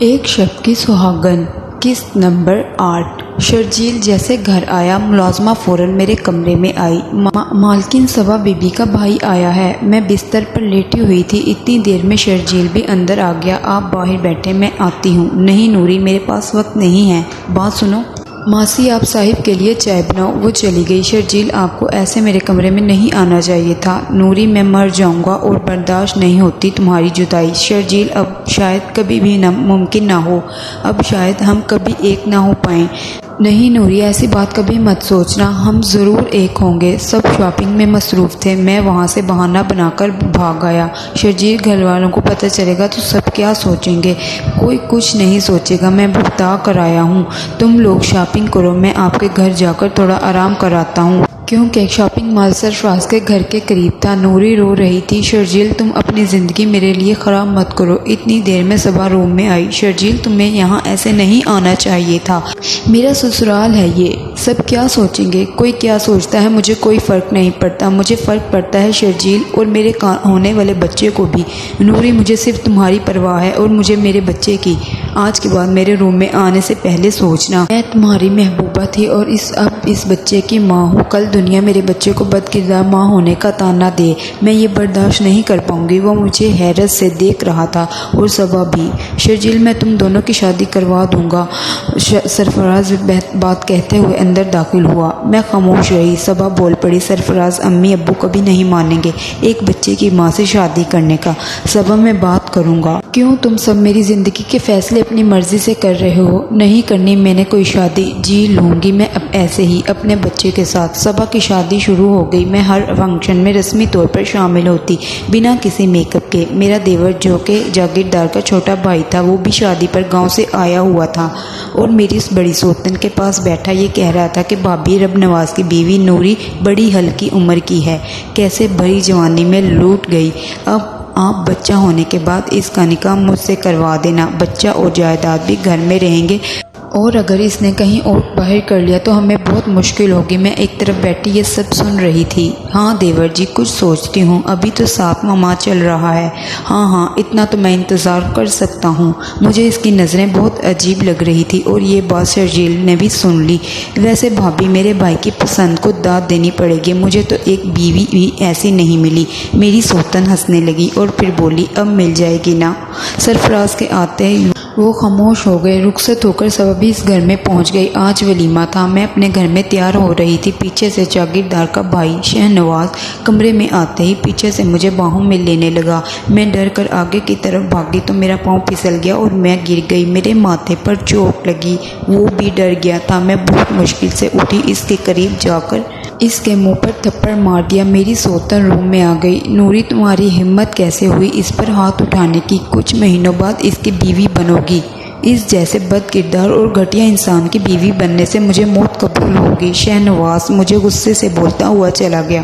ایک شب کی سہاگن قسط نمبر 8۔ شرجیل جیسے گھر آیا ملازمہ فوراً میرے کمرے میں آئی۔ مالکن صبا بی بی کا بھائی آیا ہے۔ میں بستر پر لیٹی ہوئی تھی، اتنی دیر میں شرجیل بھی اندر آ گیا۔ آپ باہر بیٹھے، میں آتی ہوں۔ نہیں نوری، میرے پاس وقت نہیں ہے، بات سنو۔ ماسی آپ صاحب کے لیے چائے بناؤ۔ وہ چلی گئی۔ شرجیل آپ کو ایسے میرے کمرے میں نہیں آنا چاہیے تھا۔ نوری میں مر جاؤں گا اور برداشت نہیں ہوتی تمہاری جدائی۔ شرجیل اب شاید کبھی بھی ممکن نہ ہو، اب شاید ہم کبھی ایک نہ ہو پائیں۔ نہیں نوری، ایسی بات کبھی مت سوچنا، ہم ضرور ایک ہوں گے۔ سب شاپنگ میں مصروف تھے، میں وہاں سے بہانہ بنا کر بھاگ آیا۔ شرجیل گھر والوں کو پتہ چلے گا تو سب کیا سوچیں گے؟ کوئی کچھ نہیں سوچے گا، میں بتا کر آیا ہوں۔ تم لوگ شاپنگ کرو، میں آپ کے گھر جا کر تھوڑا آرام کراتا ہوں۔ کیونکہ شاپنگ مال سرفراز کے گھر کے قریب تھا۔ نوری رو رہی تھی۔ شرجیل تم اپنی زندگی میرے لیے خراب مت کرو۔ اتنی دیر میں صبا روم میں آئی۔ شرجیل تمہیں یہاں ایسے نہیں آنا چاہیے تھا، میرا سسرال ہے یہ، سب کیا سوچیں گے؟ کوئی کیا سوچتا ہے مجھے کوئی فرق نہیں پڑتا، مجھے فرق پڑتا ہے شرجیل اور میرے ہونے والے بچے کو بھی۔ نوری مجھے صرف تمہاری پرواہ ہے اور مجھے میرے بچے کی۔ آج کے بعد میرے روم میں آنے سے پہلے سوچنا۔ میں تمہاری محبوبہ تھی اور اب اس بچے کی ماں ہوں۔ کل دنیا میرے بچے کو بد کردار ماں ہونے کا طعنہ دے، میں یہ برداشت نہیں کر پاؤں گی۔ وہ مجھے حیرت سے دیکھ رہا تھا اور صبا بھی۔ شرجیل میں تم دونوں کی شادی کروا دوں گا، سرفراز بات کہتے ہوئے اندر داخل ہوا۔ میں خاموش رہی۔ صبا بول پڑی، سرفراز امی ابو کبھی نہیں مانیں گے ایک بچے کی ماں سے شادی کرنے کا۔ صبا میں بات کروں گا۔ کیوں تم سب میری زندگی کے فیصلے اپنی مرضی سے کر رہے ہو؟ نہیں کرنی میں نے کوئی شادی، جی لوں گی میں اب ایسے ہی اپنے بچے کے ساتھ۔ صبا کی شادی شروع ہو گئی۔ میں ہر فنکشن میں رسمی طور پر شامل ہوتی بنا کسی میک اپ کے۔ میرا دیور جو کہ جاگیردار کا چھوٹا بھائی تھا، وہ بھی شادی پر گاؤں سے آیا ہوا تھا اور میری اس بڑی سوتن کے پاس بیٹھا یہ کہہ رہا تھا کہ بھابھی رب نواز کی بیوی نوری بڑی ہلکی عمر کی ہے، کیسے بڑی جوانی میں لوٹ گئی۔ اب آپ بچہ ہونے کے بعد اس کا نکاح مجھ سے کروا دینا، بچہ اور جائیداد بھی گھر میں رہیں گے، اور اگر اس نے کہیں اور باہر کر لیا تو ہمیں بہت مشکل ہوگی۔ میں ایک طرف بیٹھی یہ سب سن رہی تھی۔ ہاں دیور جی، کچھ سوچتی ہوں، ابھی تو 7واں ماہ چل رہا ہے۔ ہاں اتنا تو میں انتظار کر سکتا ہوں۔ مجھے اس کی نظریں بہت عجیب لگ رہی تھی اور یہ بات شرجیل نے بھی سن لی۔ ویسے بھابھی میرے بھائی کی پسند کو داد دینی پڑے گی، مجھے تو ایک بیوی بھی ایسی نہیں ملی۔ میری سوتن ہنسنے لگی اور پھر بولی، اب مل جائے گی نا۔ سرفراز کے آتے ہی وہ خاموش ہو گئے۔ رخصت ہو کر صبا بھی اس گھر میں پہنچ گئی۔ آج ولیمہ تھا۔ میں اپنے گھر میں تیار ہو رہی تھی، پیچھے سے جاگیردار کا بھائی شہنواز کمرے میں آتے ہی پیچھے سے مجھے باہوں میں لینے لگا۔ میں ڈر کر آگے کی طرف بھاگی تو میرا پاؤں پھسل گیا اور میں گر گئی۔ میرے ماتھے پر چوٹ لگی، وہ بھی ڈر گیا تھا۔ میں بہت مشکل سے اٹھی، اس کے قریب جا کر اس کے منہ پر تھپڑ مار دیا۔ میری سوتن روم میں آ گئی۔ نوری تمہاری ہمت کیسے ہوئی اس پر ہاتھ اٹھانے کی؟ کچھ مہینوں بعد اس کی بیوی بنو گی۔ اس جیسے بد کردار اور گھٹیا انسان کی بیوی بننے سے مجھے موت قبول ہوگی۔ شہنواز مجھے غصے سے بولتا ہوا چلا گیا۔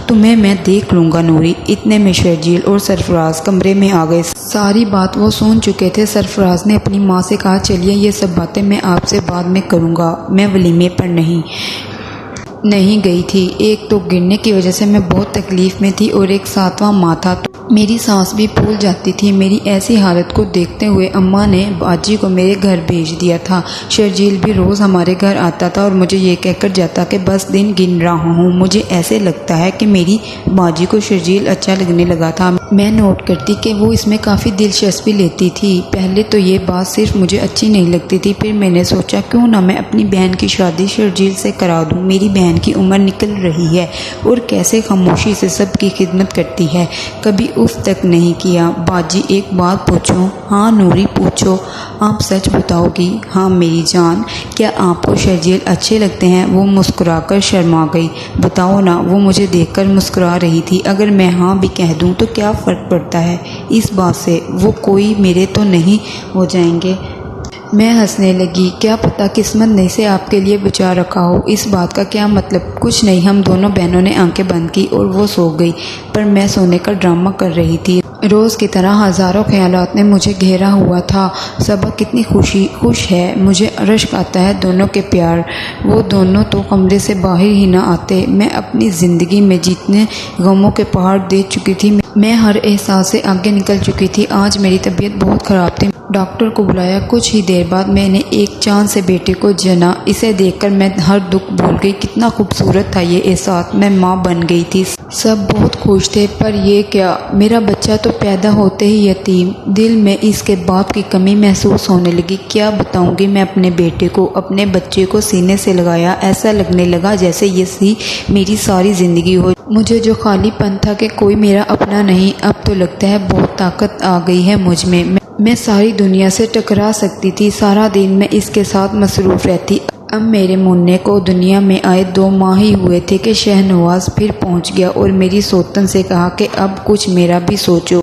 تمہیں میں دیکھ لوں گا نوری۔ اتنے میں شرجیل اور سرفراز کمرے میں آ گئے۔ ساری بات وہ سن چکے تھے۔ سرفراز نے اپنی ماں سے کہا، چلیے یہ سب باتیں میں آپ سے بعد میں کروں گا، میں ولیمے پر نہیں گئی تھی۔ ایک تو گرنے کی وجہ سے میں بہت تکلیف میں تھی اور ایک 7واں ماہ تھا تو میری سانس بھی پھول جاتی تھی۔ میری ایسی حالت کو دیکھتے ہوئے اماں نے باجی کو میرے گھر بھیج دیا تھا۔ شرجیل بھی روز ہمارے گھر آتا تھا اور مجھے یہ کہہ کر جاتا کہ بس دن گن رہا ہوں۔ مجھے ایسے لگتا ہے کہ میری باجی کو شرجیل اچھا لگنے لگا تھا۔ میں نوٹ کرتی کہ وہ اس میں کافی دلچسپی لیتی تھی۔ پہلے تو یہ بات صرف مجھے اچھی نہیں لگتی تھی، پھر میں نے سوچا کیوں نہ میں اپنی بہن کی شادی شرجیل سے کرا دوں۔ میری بہن کی عمر نکل رہی ہے اور کیسے خاموشی سے سب کی خدمت کرتی ہے، کبھی اف تک نہیں کیا۔ باجی ایک بات پوچھوں؟ ہاں نوری پوچھو۔ آپ سچ بتاؤ گی؟ ہاں میری جان۔ کیا آپ کو شرجیل اچھے لگتے ہیں؟ وہ مسکرا کر شرما گئی۔ بتاؤ نا، وہ مجھے دیکھ کر مسکرا رہی تھی۔ اگر میں ہاں بھی کہہ دوں تو کیا فرق پڑتا ہے اس بات سے؟ وہ کوئی میرے تو نہیں ہو جائیں گے۔ میں ہنسنے لگی۔ کیا پتہ قسمت نے اسے آپ کے لیے بچا رکھا ہو۔ اس بات کا کیا مطلب؟ کچھ نہیں۔ ہم دونوں بہنوں نے آنکھیں بند کی اور وہ سو گئی، پر میں سونے کا ڈرامہ کر رہی تھی۔ روز کی طرح ہزاروں خیالات نے مجھے گھیرا ہوا تھا۔ صبا کتنی خوش ہے، مجھے رشک آتا ہے دونوں کے پیار۔ وہ دونوں تو کمرے سے باہر ہی نہ آتے۔ میں اپنی زندگی میں جتنے غموں کے پہاڑ دیکھ چکی تھی، میں ہر احساس سے آگے نکل چکی تھی۔ آج میری طبیعت بہت خراب تھی۔ ڈاکٹر کو بلایا۔ کچھ ہی دیر بعد میں نے ایک چاند سے بیٹے کو جنا۔ اسے دیکھ کر میں ہر دکھ بھول گئی۔ کتنا خوبصورت تھا یہ احساس، میں ماں بن گئی تھی۔ سب بہت خوش تھے، پر یہ کیا، میرا بچہ تو پیدا ہوتے ہی یتیم۔ دل میں اس کے باپ کی کمی محسوس ہونے لگی۔ کیا بتاؤں گی میں اپنے بیٹے کو، اپنے بچے کو سینے سے لگایا، ایسا لگنے لگا جیسے یہ میری ساری زندگی ہو۔ مجھے جو خالی پن تھا کہ کوئی میرا اپنا نہیں، اب تو لگتا ہے بہت طاقت آ گئی ہے مجھ میں۔ میں ساری دنیا سے ٹکرا سکتی تھی۔ سارا دن میں اس کے ساتھ مصروف رہتی۔ اب میرے منّے کو دنیا میں آئے 2 ماہ ہی ہوئے تھے کہ شہنواز پھر پہنچ گیا اور میری سوتن سے کہا کہ اب کچھ میرا بھی سوچو۔